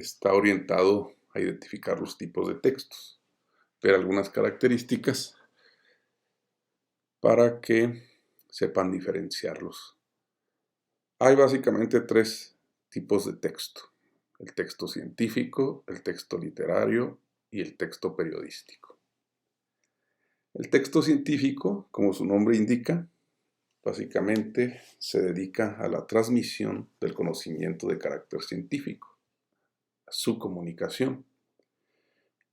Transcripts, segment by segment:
está orientado a identificar los tipos de textos, ver algunas características para que sepan diferenciarlos. Hay básicamente tres tipos de texto: el texto científico, el texto literario y el texto periodístico. El texto científico, como su nombre indica, básicamente se dedica a la transmisión del conocimiento de carácter científico, a su comunicación.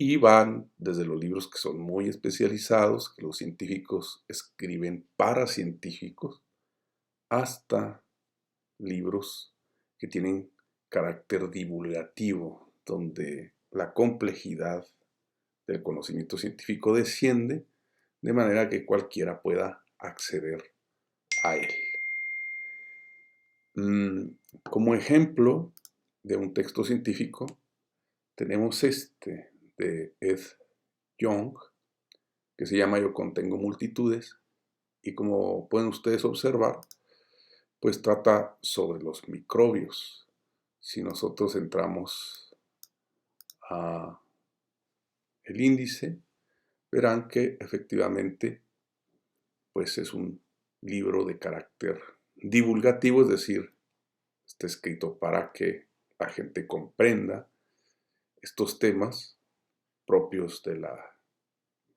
Y van desde los libros que son muy especializados, que los científicos escriben para científicos, hasta libros que tienen carácter divulgativo, donde la complejidad del conocimiento científico desciende de manera que cualquiera pueda acceder a él. Como ejemplo de un texto científico, tenemos este de Ed Yong, que se llama Yo contengo multitudes, y como pueden ustedes observar, pues trata sobre los microbios. Si nosotros entramos a el índice, verán que efectivamente pues es un libro de carácter divulgativo, es decir, está escrito para que la gente comprenda estos temas propios de la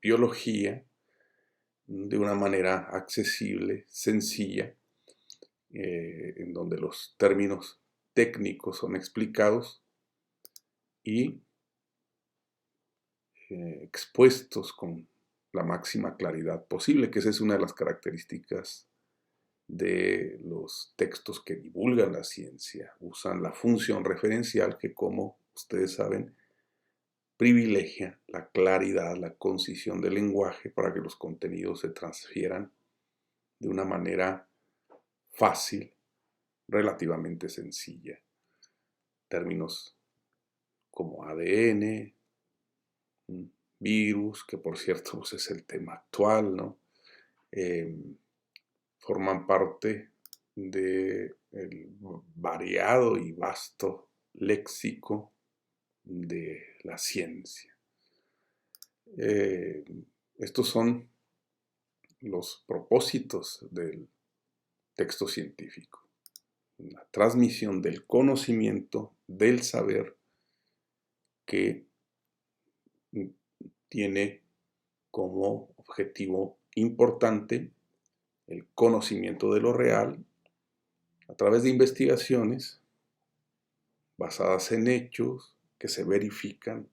biología de una manera accesible, sencilla, en donde los términos técnicos son explicados y expuestos con la máxima claridad posible, que esa es una de las características de los textos que divulgan la ciencia. Usan la función referencial que, como ustedes saben, privilegia la claridad, la concisión del lenguaje para que los contenidos se transfieran de una manera fácil, relativamente sencilla. Términos como ADN, virus, que por cierto pues es el tema actual, ¿no? Forman parte del variado y vasto léxico de la ciencia. Estos son los propósitos del texto científico: la transmisión del conocimiento, del saber, que tiene como objetivo importante el conocimiento de lo real a través de investigaciones basadas en hechos que se verifican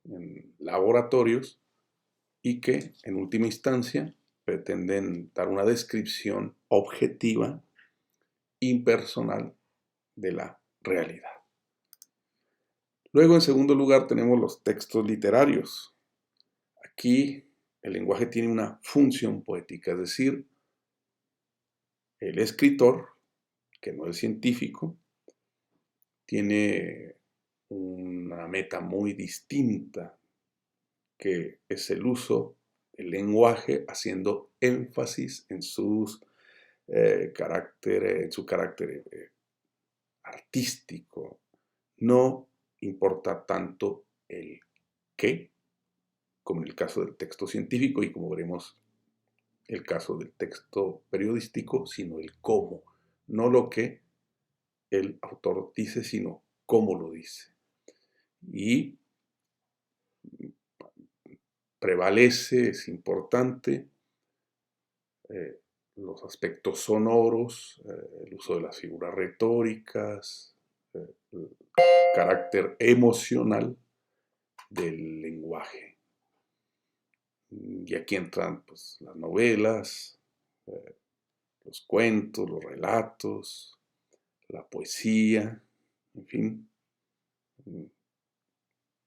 en laboratorios y que en última instancia pretenden dar una descripción objetiva, impersonal de la realidad. Luego, en segundo lugar, tenemos los textos literarios. Aquí el lenguaje tiene una función poética, es decir, el escritor, que no es científico, tiene una meta muy distinta, que es el uso del lenguaje haciendo énfasis en su carácter artístico. No importa tanto el qué, como en el caso del texto científico y como veremos el caso del texto periodístico, sino el cómo. No lo que el autor dice, sino cómo lo dice. Y prevalece, es importante, los aspectos sonoros, el uso de las figuras retóricas, el carácter emocional del lenguaje. Y aquí entran pues, las novelas, los cuentos, los relatos, la poesía, en fin,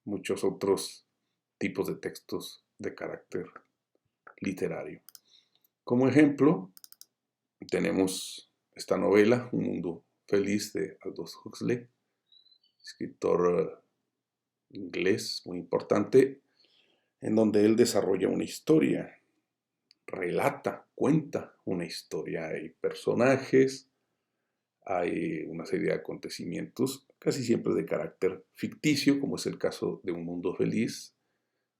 muchos otros tipos de textos de carácter literario. Como ejemplo, tenemos esta novela, Un mundo feliz, de Aldous Huxley, escritor inglés muy importante, en donde él desarrolla una historia, relata, cuenta una historia. Hay personajes, hay una serie de acontecimientos, casi siempre de carácter ficticio, como es el caso de Un Mundo Feliz,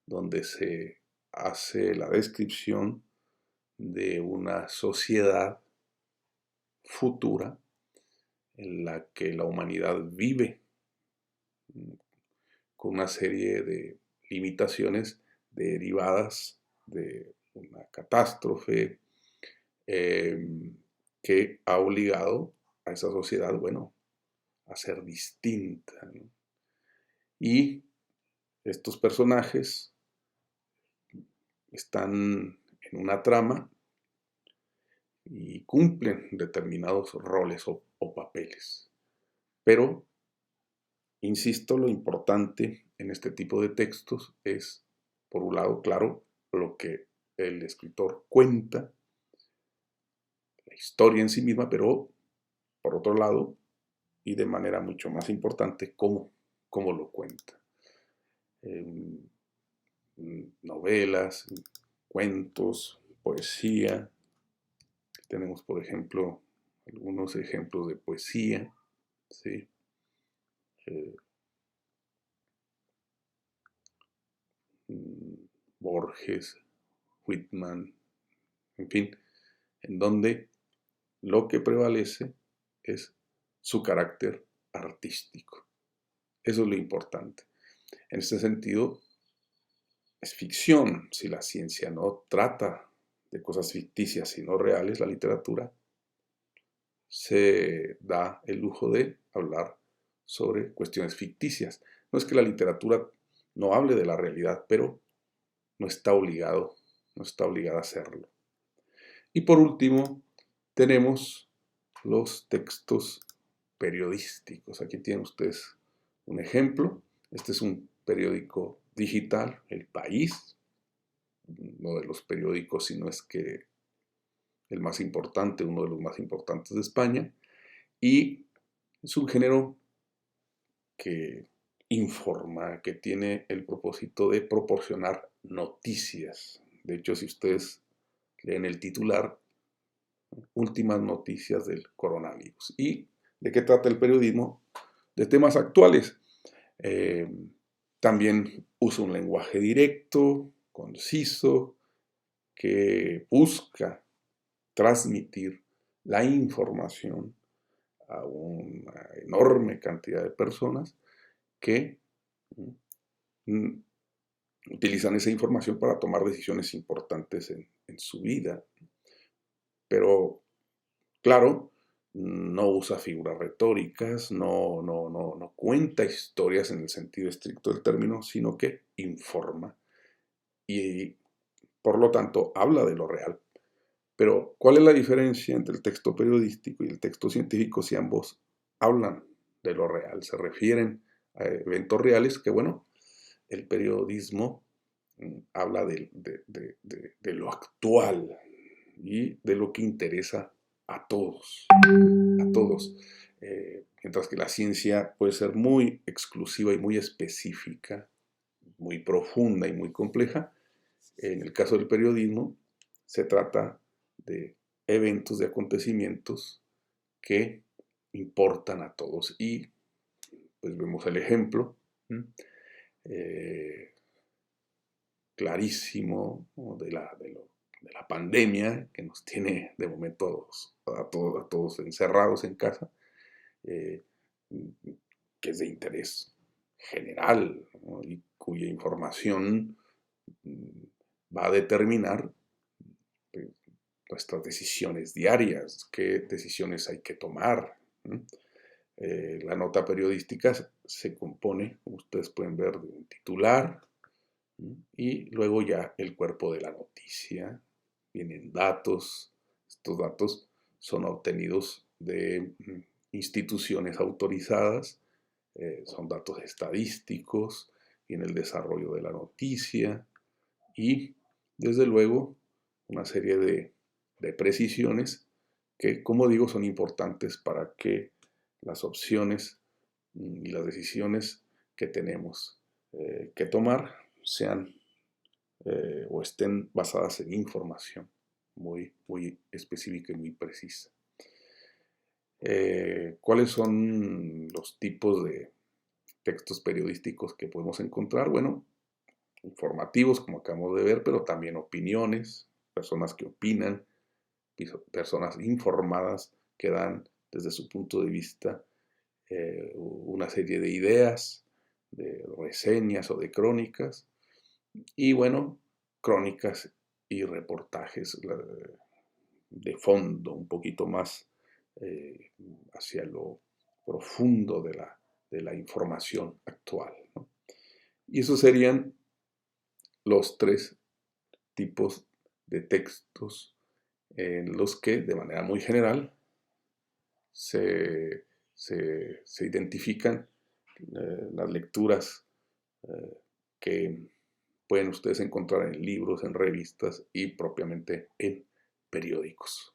donde se hace la descripción de una sociedad futura en la que la humanidad vive con una serie de limitaciones derivadas de una catástrofe que ha obligado a esa sociedad, bueno, a ser distinta, ¿no? Y estos personajes están en una trama y cumplen determinados roles o papeles. Pero, insisto, lo importante en este tipo de textos es, por un lado, claro, lo que el escritor cuenta, la historia en sí misma, pero por otro lado, y de manera mucho más importante, cómo lo cuenta. Novelas, cuentos, poesía. Tenemos, por ejemplo, algunos ejemplos de poesía, ¿sí? Borges, Whitman, en fin, en donde lo que prevalece es su carácter artístico. Eso es lo importante. En este sentido, es ficción. Si la ciencia no trata de cosas ficticias, sino reales, la literatura se da el lujo de hablar sobre cuestiones ficticias. No es que la literatura no hable de la realidad, pero no está obligada a hacerlo. Y por último, tenemos los textos periodísticos. Aquí tienen ustedes un ejemplo. Este es un periódico digital, El País, uno de los periódicos, si no es que el más importante, uno de los más importantes de España, y es un género que informa, que tiene el propósito de proporcionar noticias. De hecho, si ustedes leen el titular, últimas noticias del coronavirus. ¿Y de qué trata el periodismo? De temas actuales. Eh, También usa un lenguaje directo, conciso, que busca transmitir la información a una enorme cantidad de personas que utilizan esa información para tomar decisiones importantes en su vida. Pero, claro, no usa figuras retóricas, no cuenta historias en el sentido estricto del término, sino que informa y, por lo tanto, habla de lo real. Pero, ¿cuál es la diferencia entre el texto periodístico y el texto científico si ambos hablan de lo real, se refieren a eventos reales que, bueno, el periodismo habla de lo actual y de lo que interesa a todos, a todos. Mientras que la ciencia puede ser muy exclusiva y muy específica, muy profunda y muy compleja, en el caso del periodismo se trata de eventos, de acontecimientos que importan a todos. Y pues vemos el ejemplo clarísimo, ¿no?, de la pandemia que nos tiene de momento a todos encerrados en casa, eh, que es de interés general, ¿no?, y cuya información va a determinar pues, nuestras decisiones diarias, qué decisiones hay que tomar. La nota periodística se compone, como ustedes pueden ver, de un titular y luego ya el cuerpo de la noticia. Vienen datos, estos datos son obtenidos de instituciones autorizadas, son datos estadísticos, viene el desarrollo de la noticia y, desde luego, una serie de precisiones que, como digo, son importantes para que las opciones y las decisiones que tenemos que tomar sean o estén basadas en información muy específica y muy precisa. ¿Cuáles son los tipos de textos periodísticos que podemos encontrar? Bueno, informativos, como acabamos de ver, pero también opiniones, personas que opinan, personas informadas que dan desde su punto de vista una serie de ideas, de reseñas o de crónicas, y bueno, crónicas y reportajes de fondo, un poquito más eh, hacia lo profundo de la información actual, ¿no? Y esos serían los tres tipos de textos en los que, de manera muy general, se, se identifican las lecturas que pueden ustedes encontrar en libros, en revistas y propiamente en periódicos.